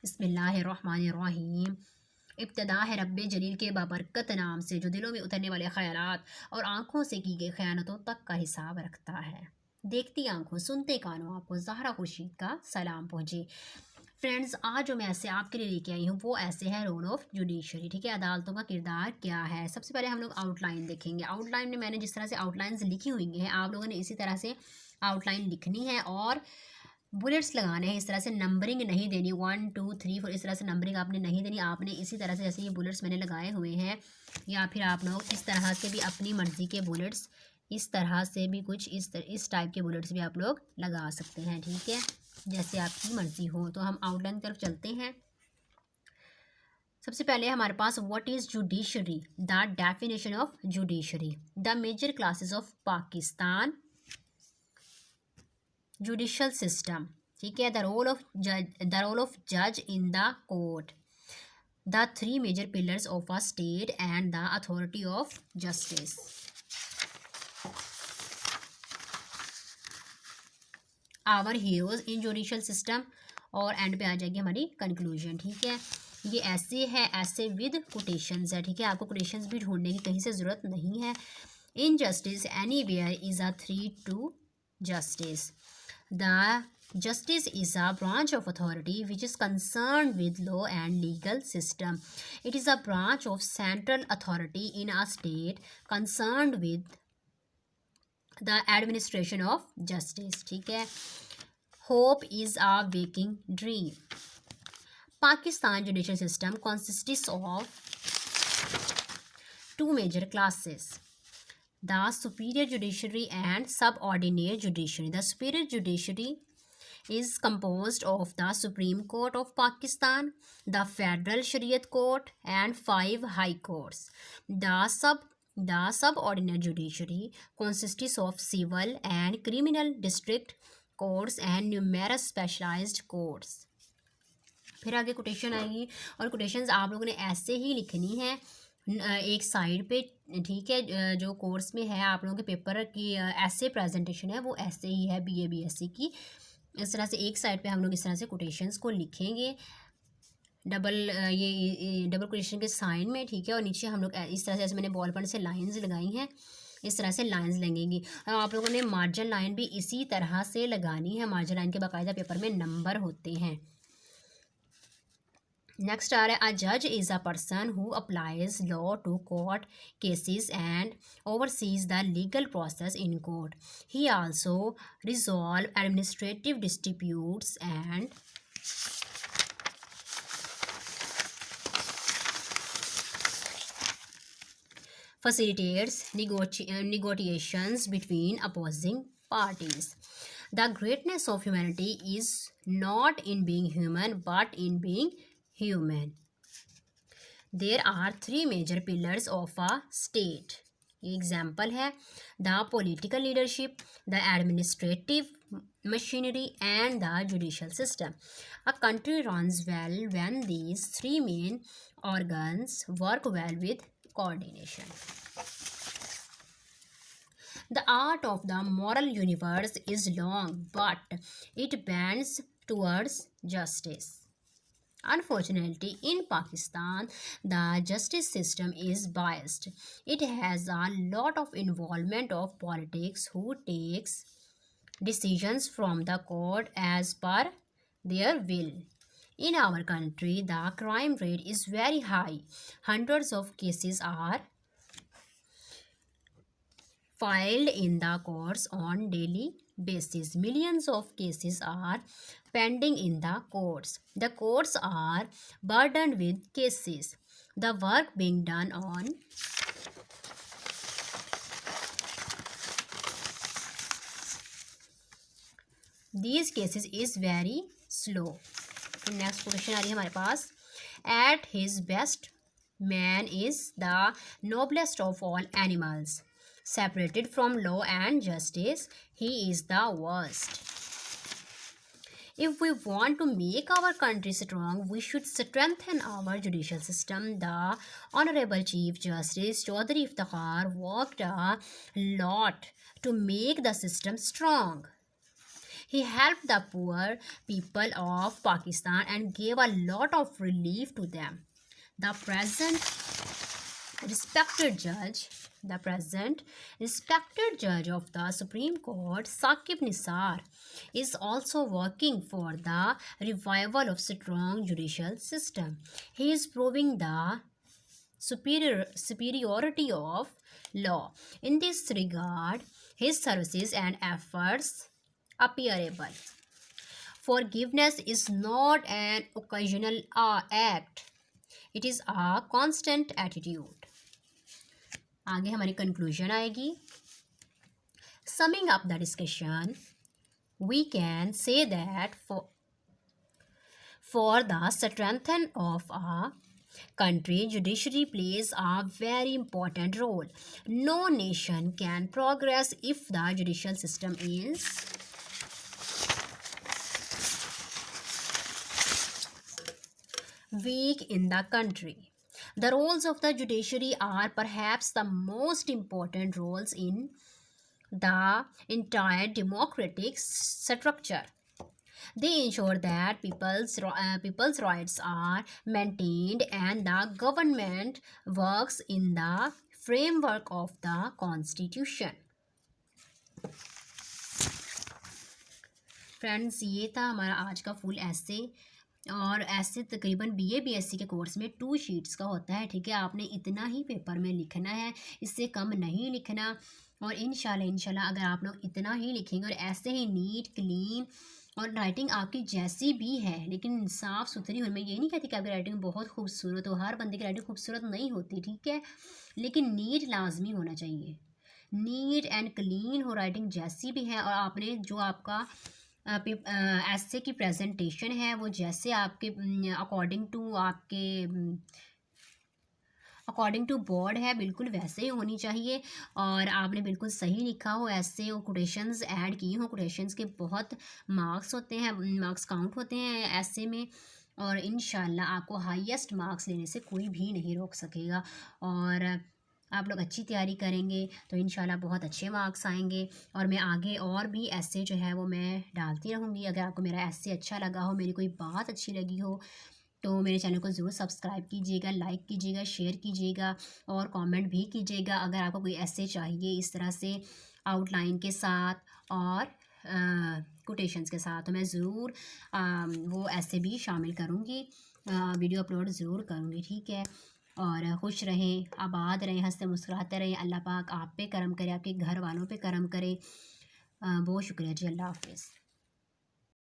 बिस्मिल्लाहिर्रहमानिर्रहीम। इब्तदा है रब्बे जलील के बाबरकत नाम से जो दिलों में उतरने वाले ख़यालात और आँखों से की गई ख़यानतों तक का हिसाब रखता है। देखती आँखों सुनते कानों आपको ज़हरा खुर्शीद का सलाम पहुँचे। फ्रेंड्स, आज जो मैं ऐसे आपके लिए लेके आई हूँ वो ऐसे है रोल ऑफ जुडिशरी। ठीक है, अदालतों का किरदार क्या है। सबसे पहले हम लोग आउटलाइन देखेंगे। आउटलाइन में मैंने जिस तरह से आउटलाइंस लिखी हुई हैं आप लोगों ने इसी तरह से आउटलाइन लिखनी है और बुलेट्स लगाने हैं। इस तरह से नंबरिंग नहीं देनी 1 2 3 4 इस तरह से नंबरिंग आपने नहीं देनी। आपने इसी तरह से जैसे ये बुलेट्स मैंने लगाए हुए हैं या फिर आप लोग इस तरह के भी अपनी मर्ज़ी के बुलेट्स इस तरह से भी कुछ इस टाइप के बुलेट्स भी आप लोग लगा सकते हैं। ठीक है, जैसे आपकी मर्ज़ी हो। तो हम आउटलाइन की तरफ चलते हैं। सबसे पहले हमारे पास what is judiciary. The definition of judiciary, the major classes of Pakistan judicial system. ठीक है, द रोल ऑफ जज in the court, the three major pillars of a state and the authority of justice. Our heroes in judicial system और end पे आ जाएगी हमारी conclusion. ठीक है, ये ऐसे है, ऐसे विद कोटेशंस है। ठीक है, आपको कोटेशंस भी ढूंढने की कहीं से ज़रूरत नहीं है। Injustice anywhere is a threat to justice. The justice is a branch of authority which is concerned with law and legal system. It is a branch of central authority in a state concerned with the administration of justice. ठीक है, hope is a waking dream. Pakistan judicial system consists of two major classes: the superior judiciary and subordinate judiciary. The superior judiciary is composed of the Supreme Court of Pakistan, the Federal Shariat Court, and 5 high courts. The subordinate judiciary consists of civil and criminal district courts and numerous specialized courts. फिर आगे quotation आएगी और quotations आप लोगों ने ऐसे ही लिखनी है एक साइड पे। ठीक है, जो कोर्स में है आप लोगों के पेपर की ऐसे प्रेजेंटेशन है वो ऐसे ही है BA BSc की। इस तरह से एक साइड पे हम लोग इस तरह से कोटेशंस को लिखेंगे ये डबल कोटेशन के साइन में। ठीक है, और नीचे हम लोग इस तरह से जैसे मैंने बॉल पेन से लाइंस लगाई हैं इस तरह से लाइंस लगेंगी। और आप लोगों ने मार्जिन लाइन भी इसी तरह से लगानी है। मार्जिन लाइन के बाकायदा पेपर में नंबर होते हैं। नेक्स्ट आ रहा है, अ जज is a person who applies law to court cases and oversees the legal process in court. He also resolves administrative disputes and facilitates negotiations between opposing parties. The greatness of humanity is not in being human but in being human. There are three major pillars of a state. Example है the political leadership, the administrative machinery and the judicial system. A country runs well when these three main organs work well with coordination. The art of the moral universe is long, but it bends towards justice. Unfortunately, in Pakistan, the justice system is biased. It has a lot of involvement of politics who takes decisions from the court as per their will. In our country, the crime rate is very high. Hundreds of cases are filed in the courts on daily basis. Millions of cases are pending in the courts. The courts are burdened with cases. The work being done on these cases is very slow. Next question आ रही है हमारे पास, at his best man is the noblest of all animals, separated from law and justice, he is the worst. If we want to make our country strong, we should strengthen our judicial system. The Honorable Chief Justice Chaudhary Iftikhar worked a lot to make the system strong. He helped the poor people of Pakistan and gave a lot of relief to them. The present respected judge, the present respected judge of the Supreme Court, Saqib Nisar, is also working for the revival of strong judicial system. He is proving the superiority of law. In this regard, his services and efforts appearable. Forgiveness is not an occasional act. It is a constant attitude. आगे हमारी conclusion आएगी. Summing up the discussion, we can say that for the strengthening of a country, judiciary plays a very important role. No nation can progress if the judicial system is weak in the country. The roles of the judiciary are perhaps the most important roles in the entire democratic structure. They ensure that people's rights are maintained and the government works in the framework of the Constitution. Friends, ये था हमारा आज का full ऐसे. और ऐसे तकरीबन BA BSc के कोर्स में 2 शीट्स का होता है. ठीक है, आपने इतना ही पेपर में लिखना है, इससे कम नहीं लिखना. और इंशाल्लाह अगर आप लोग इतना ही लिखेंगे और ऐसे ही नीट क्लीन और राइटिंग आपकी जैसी भी है लेकिन साफ़ सुथरी हो. मैं ये नहीं कहती कि आपकी राइटिंग बहुत खूबसूरत हो, हर बंदे की राइटिंग खूबसूरत नहीं होती. ठीक है, लेकिन नीट लाजमी होना चाहिए. नीट एंड क्लीन हो राइटिंग जैसी भी है. और आपने जो आपका ऐसे की प्रेजेंटेशन है वो जैसे आपके अकॉर्डिंग टू बोर्ड है बिल्कुल वैसे ही होनी चाहिए. और आपने बिल्कुल सही लिखा हो, ऐसे हो, कोटेशंस ऐड किए हो. कोटेशंस के बहुत मार्क्स होते हैं, मार्क्स काउंट होते हैं ऐसे में. और इंशाल्लाह आपको हाईएस्ट मार्क्स लेने से कोई भी नहीं रोक सकेगा. और आप लोग अच्छी तैयारी करेंगे तो इंशाल्लाह बहुत अच्छे मार्क्स आएंगे. और मैं आगे और भी ऐसे जो है वो मैं डालती रहूँगी. अगर आपको मेरा ऐसे अच्छा लगा हो, मेरी कोई बात अच्छी लगी हो, तो मेरे चैनल को ज़रूर सब्सक्राइब कीजिएगा, लाइक कीजिएगा, शेयर कीजिएगा और कमेंट भी कीजिएगा. अगर आपको कोई ऐसे चाहिए इस तरह से आउटलाइन के साथ और कोटेशंस के साथ, तो मैं ज़रूर वो ऐसे भी शामिल करूँगी, वीडियो अपलोड ज़रूर करूँगी. ठीक है, और खुश रहें, आबाद रहें, हंसते मुस्कुराते रहें. अल्लाह पाक आप पे करम करे, आपके घर वालों पे करम करे. बहुत शुक्रिया जी. अल्लाह हाफिज़.